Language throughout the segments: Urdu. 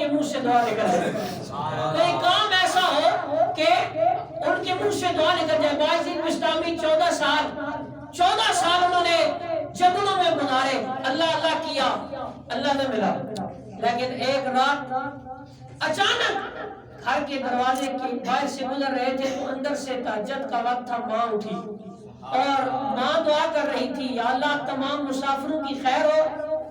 کے منہ سے دعا نکل جائے، کوئی کام ایسا ہو کہ ان کے منہ سے دعا نکل جائے۔ باعزید بسطامی 14 سال انہوں نے جنگلوں میں گزارے، اللہ اللہ کیا، اللہ نہ ملا، لیکن ایک رات اچانک گھر کے دروازے کے باہر سے گزر رہے تھے تو اندر سے تہجد کا وقت تھا، ماں اٹھی اور ماں دعا کر رہی تھی، یا اللہ تمام مسافروں کی خیر ہو،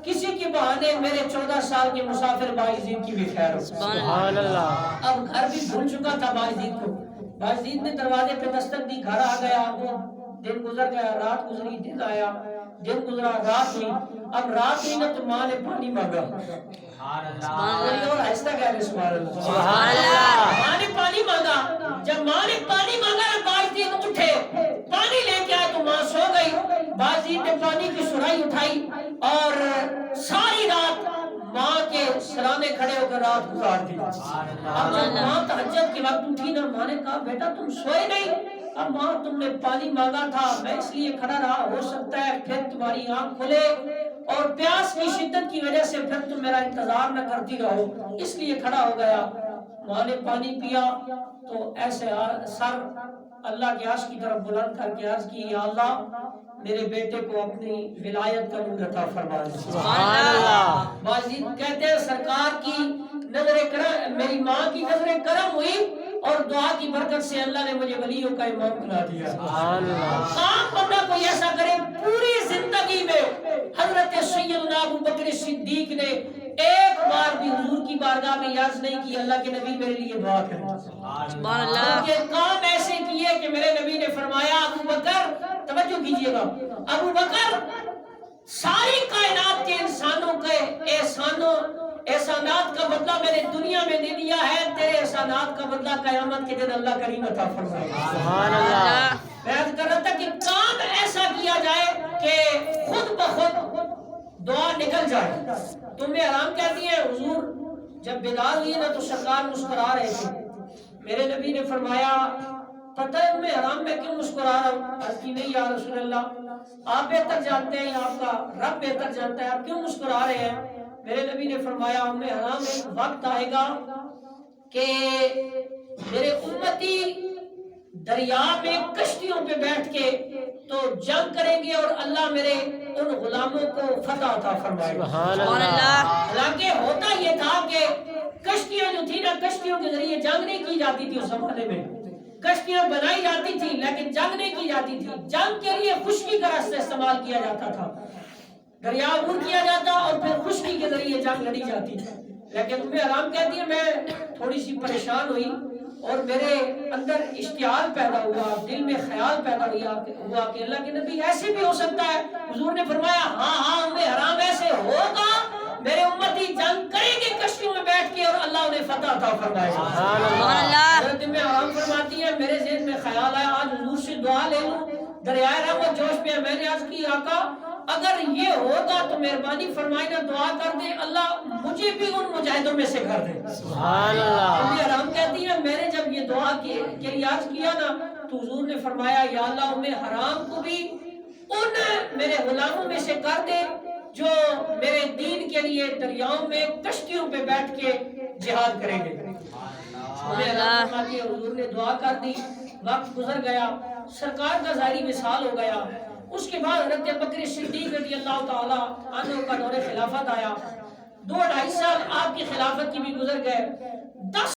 کسی کے بہانے میرے 14 سال کے مسافر باعزید کی بھی خیر ہو۔ سبحان اللہ۔ اب گھر بھی بھول چکا تھا باعزید کو، باعزید نے دروازے پہ دستک دی، گھر آ گیا، وہ دن گزر گیا، رات گزری، دن آیا، دن گزرا، رات ہوئی، اب رات ہوئی نا تو ماں نے پانی مانگا، اور آہستہ کہہ رہے سبحان اللہ، ماں نے پانی مانگا، جب ماں نے پانی مانگا باعزید اٹھے، پانی لے کے آئے تو ماں سو گئی، باعزید نے پانی کی سرائی اٹھائی اور ساری رات ماں کے سرانے کھڑے ہو کر رات گزار دی۔ اب جب ماں تہجد کے وقت اٹھی نا، ماں نے کہا بیٹا تم سوئے نہیں؟ اب ماں تم نے پانی مانگا تھا، میں اس لیے کھڑا رہا، ہو سکتا ہے پھر تمہاری آنکھ کھلے اور پیاس کی شدت کی وجہ سے پھر تم میرا انتظار نہ کرتی رہو، اس لیے کھڑا ہو گیا۔ ماں نے پانی پیا تو ایسے سر اللہ کے عرش کی طرف بلند کر کے عرض کی، یا اللہ میرے بیٹے کو اپنی ولایت کا نور عطا فرما دے۔ سبحان اللہ۔ باعزید کہتے ہیں سرکار کی نظر کرم، میری ماں کی نظر کرم ہوئی اور دعا کی برکت سے اللہ نے مجھے ولیوں کا امام بنا دیا۔ سبحان اللہ۔ عام بندہ کوئی ایسا کرے، پوری زندگی میں حضرت سیدنا ابو بکر صدیق نے ایک بار بھی حضور کی بارگاہ میں عرض نہیں کی اللہ کے نبی میرے لیے دعا کریں۔ سبحان اللہ۔ یہ کام ایسے کیے کہ میرے نبی نے فرمایا ابو بکر، توجہ کیجئے گا، ابو بکر ساری کائنات کے انسانوں کے احسانات کا بدلہ میں نے دنیا میں دے دیا ہے، تیرے احسانات کا بدلہ قیامت کے دن اللہ کریم عطا فرمائے گا۔ سبحان اللہ۔ میں عرض کر رہا تھا کہ کام ایسا کیا جائے کہ خود بخود دعا نکل جائے۔ تمہیں حرام کہتی ہے، حضور جب بیدار ہوئی نا تو سرکار مسکرا رہے تھے، میرے نبی نے فرمایا پتہ ہے تمہیں حرام میں کیوں مسکرا رہا ہوں؟ عرض کی نہیں یا رسول اللہ آپ بہتر جانتے ہیں، آپ کا رب بہتر جانتا ہے، آپ کیوں مسکرا رہے ہیں؟ میرے نبی نے فرمایا ہمیں حرام ایک وقت آئے گا کہ میرے امتی دریا میں کشتیوں پہ بیٹھ کے تو جنگ کریں گے اور اللہ میرے ان غلاموں کو فتح عطا فرمائے گا۔ سبحان اللہ۔ حالانکہ ہوتا یہ تھا کہ کشتیاں جو تھی نا، کشتیوں کے ذریعے جنگ نہیں کی جاتی تھی اس زمانے میں، کشتیاں بنائی جاتی تھی لیکن جنگ نہیں کی جاتی تھی، جنگ کے لیے خشکی کا راستہ استعمال کیا جاتا تھا، دریا عبور کیا جاتا اور پھر خشکی کے ذریعے جنگ لڑی جاتی تھی۔ لیکن تمہیں حرام کہتی ہے، میں تھوڑی سی پریشان ہوئی اور میرے اندر اشتعال پیدا ہوا، دل میں خیال پیدا ہوا کہ اللہ کے نبی ایسے بھی ہو سکتا ہے؟ حضور نے فرمایا ہاں ہاں تمہیں حرام ایسے ہوگا، میرے امتی جنگ کریں گے کشتیوں میں بیٹھ کے اور اللہ انہیں فتح عطا فرمائے گا۔ سبحان اللہ۔ حضرت میں حرام فرماتی ہے، میرے ذہن میں خیال آیا آج حضور سے دعا لے لوں، دریائے رحمت جوش پہ میں نے عرض کی آقا اگر یہ ہوگا تو مہربانی فرمائے نا دعا کر دے اللہ مجھے بھی ان مجاہدوں میں سے کر دے۔ سبحان اللہ۔ حرام کہتی ہے میں نے جب یہ دعا کے لیے عرض کیا نا تو حضور نے فرمایا یا اللہ انہیں حرام کو بھی ان میرے غلاموں میں سے کر دے جو میرے دین کے لیے دریاؤں میں کشتیوں پہ بیٹھ کے جہاد کریں گے۔ حضور نے دعا کر دی، وقت گزر گیا، سرکار کا ظاہری وصال ہو گیا۔ اس کے بعد حضرت بکر صدیق رضی اللہ تعالی عنہ کا دور خلافت آیا، 2-2.5 سال آپ کی خلافت کی بھی گزر گئے، 10